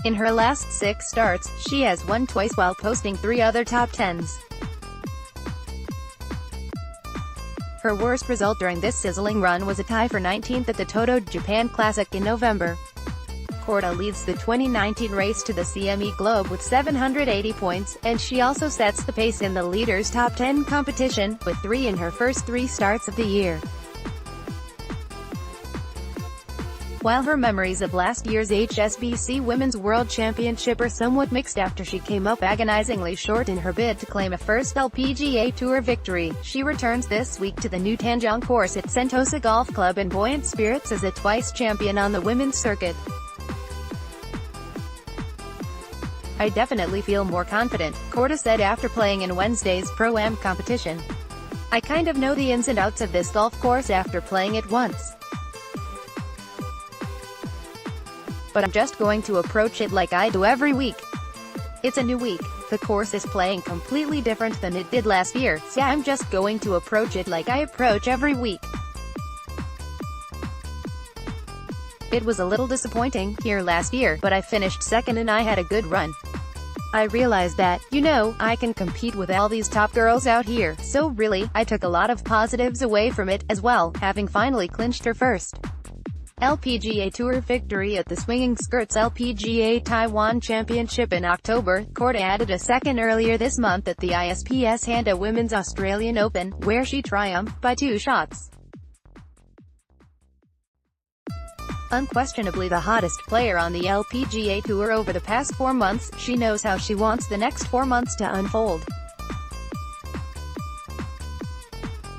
In her last 6 starts, she has won twice while posting 3 other top 10s. Her worst result during this sizzling run was a tie for 19th at the TOTO Japan Classic in November. Korda leads the 2019 race to the CME Globe with 780 points, and she also sets the pace in the leaders' top 10 competition, with 3 in her first 3 starts of the year. While her memories of last year's HSBC Women's World Championship are somewhat mixed after she came up agonizingly short in her bid to claim a first LPGA Tour victory, she returns this week to the new Tanjong course at Sentosa Golf Club in buoyant spirits as a twice champion on the women's circuit. "I definitely feel more confident," Korda said after playing in Wednesday's Pro-Am competition. "I kind of know the ins and outs of this golf course after playing it once. But I'm just going to approach it like I do every week. It's a new week. The course is playing completely different than it did last year, so I'm just going to approach it like I approach every week. It was a little disappointing here last year, but I finished second and I had a good run. I realized that, I can compete with all these top girls out here, so really, I took a lot of positives away from it, as well, having finally clinched her first LPGA Tour victory at the Swinging Skirts LPGA Taiwan Championship in October. Korda added a second earlier this month at the ISPS Handa Women's Australian Open, where she triumphed by 2 shots. Unquestionably the hottest player on the LPGA Tour over the past 4 months, she knows how she wants the next 4 months to unfold.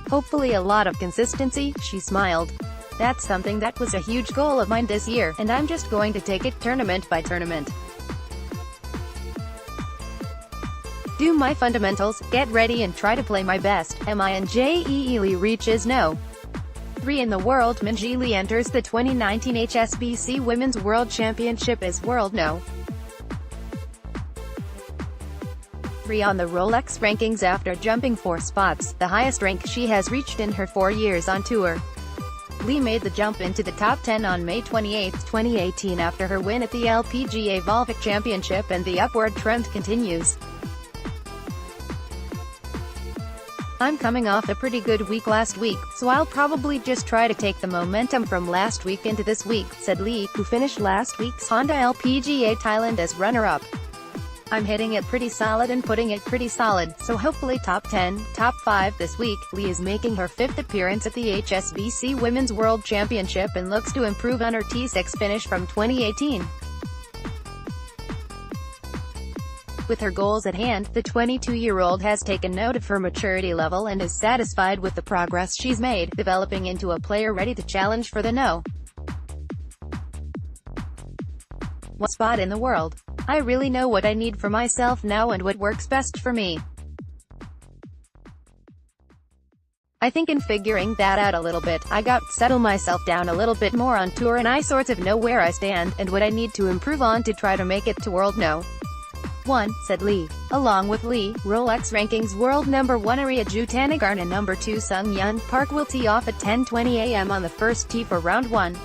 "Hopefully a lot of consistency," she smiled. "That's something that was a huge goal of mine this year, and I'm just going to take it tournament by tournament. Do my fundamentals, get ready and try to play my best." Minjie Li reaches No. 3 in the world. Minjie Li enters the 2019 HSBC Women's World Championship as World No. 3 on the Rolex rankings after jumping 4 spots, the highest rank she has reached in her 4 years on tour. Li made the jump into the top 10 on May 28, 2018 after her win at the LPGA Volvic Championship, and the upward trend continues. "I'm coming off a pretty good week last week, so I'll probably just try to take the momentum from last week into this week," said Li, who finished last week's Honda LPGA Thailand as runner-up. "I'm hitting it pretty solid and putting it pretty solid, so hopefully top 10, top 5 this week." Li is making her 5th appearance at the HSBC Women's World Championship and looks to improve on her T6 finish from 2018. With her goals at hand, the 22-year-old has taken note of her maturity level and is satisfied with the progress she's made, developing into a player ready to challenge for the No. 1 spot in the world. "I really know what I need for myself now and what works best for me. I think in figuring that out a little bit, I got to settle myself down a little bit more on tour, and I sort of know where I stand, and what I need to improve on to try to make it to World No. 1, said Li. Along with Li, Rolex rankings world number 1 Aria Jutanagarn and number 2 Sung Yun Park will tee off at 10:20 a.m. on the first tee for round 1.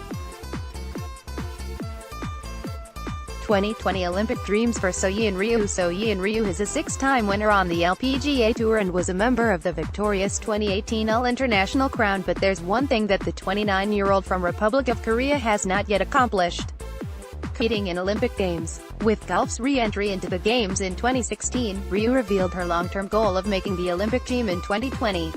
2020 Olympic dreams for Soyeon Ryu. Soyeon Ryu is a 6-time winner on the LPGA Tour and was a member of the victorious 2018 All-International crown, but there's one thing that the 29-year-old from Republic of Korea has not yet accomplished: competing in Olympic Games. With golf's re-entry into the Games in 2016, Ryu revealed her long-term goal of making the Olympic team in 2020.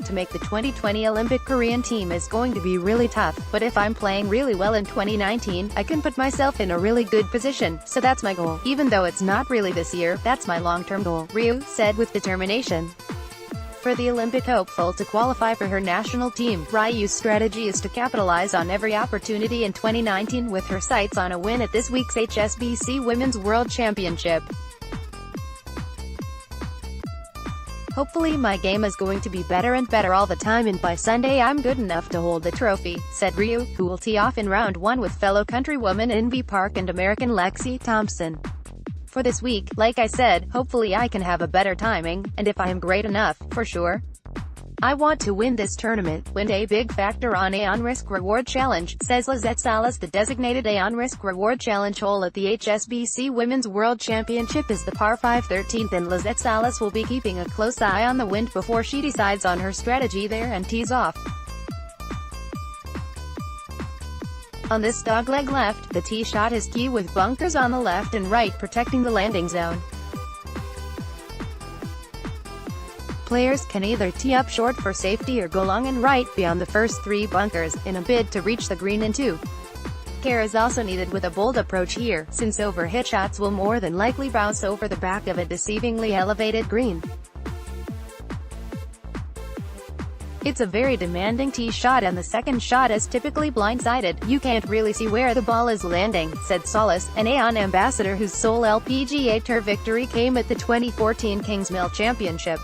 To make the 2020 Olympic Korean team is going to be really tough, but if I'm playing really well in 2019, I can put myself in a really good position, so that's my goal. Even though it's not really this year, that's my long-term goal, Ryu said with determination. For the Olympic hopeful to qualify for her national team, Ryu's strategy is to capitalize on every opportunity in 2019 with her sights on a win at this week's HSBC Women's World Championship. Hopefully my game is going to be better and better all the time, and by Sunday I'm good enough to hold the trophy, said Ryu, who will tee off in round 1 with fellow countrywoman Invi Park and American Lexi Thompson. For this week, like I said, hopefully I can have a better timing, and if I am great enough, for sure, I want to win this tournament, win a big factor on Aon Risk Reward Challenge, says Lizette Salas. The designated Aon Risk Reward Challenge hole at the HSBC Women's World Championship is the par 5 13th, and Lizette Salas will be keeping a close eye on the wind before she decides on her strategy there and tees off. On this dogleg left, the tee shot is key with bunkers on the left and right protecting the landing zone. Players can either tee up short for safety or go long and right beyond the first 3 bunkers, in a bid to reach the green in 2. Care is also needed with a bold approach here, since overhit shots will more than likely bounce over the back of a deceivingly elevated green. It's a very demanding tee shot, and the second shot is typically blindsided. You can't really see where the ball is landing, said Salas, an Aon ambassador whose sole LPGA Tour victory came at the 2014 Kingsmill Championship.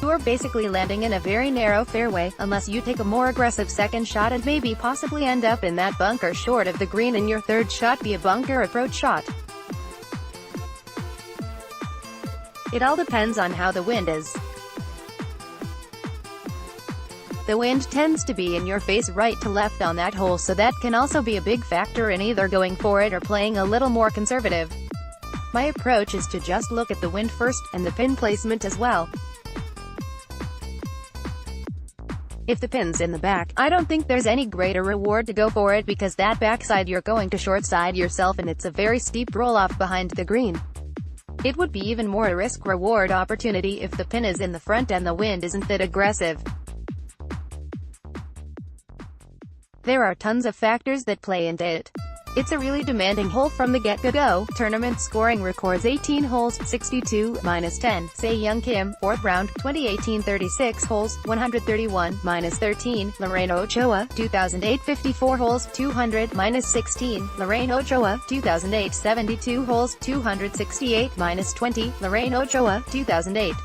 You are basically landing in a very narrow fairway, unless you take a more aggressive second shot and maybe possibly end up in that bunker short of the green, and your third shot be a bunker approach shot. It all depends on how the wind is. The wind tends to be in your face right to left on that hole, so that can also be a big factor in either going for it or playing a little more conservative. My approach is to just look at the wind first, and the pin placement as well. If the pin's in the back, I don't think there's any greater reward to go for it, because that backside you're going to short side yourself and it's a very steep roll-off behind the green. It would be even more a risk-reward opportunity if the pin is in the front and the wind isn't that aggressive. There are tons of factors that play into it. It's a really demanding hole from the get-go. Tournament scoring records 18 holes, 62-10. Say Young Kim, 4th round, 2018 36 holes, 131-13. Lorraine Ochoa, 2008 54 holes, 200-16. Lorraine Ochoa, 2008 72 holes, 268-20. Lorraine Ochoa, 2008.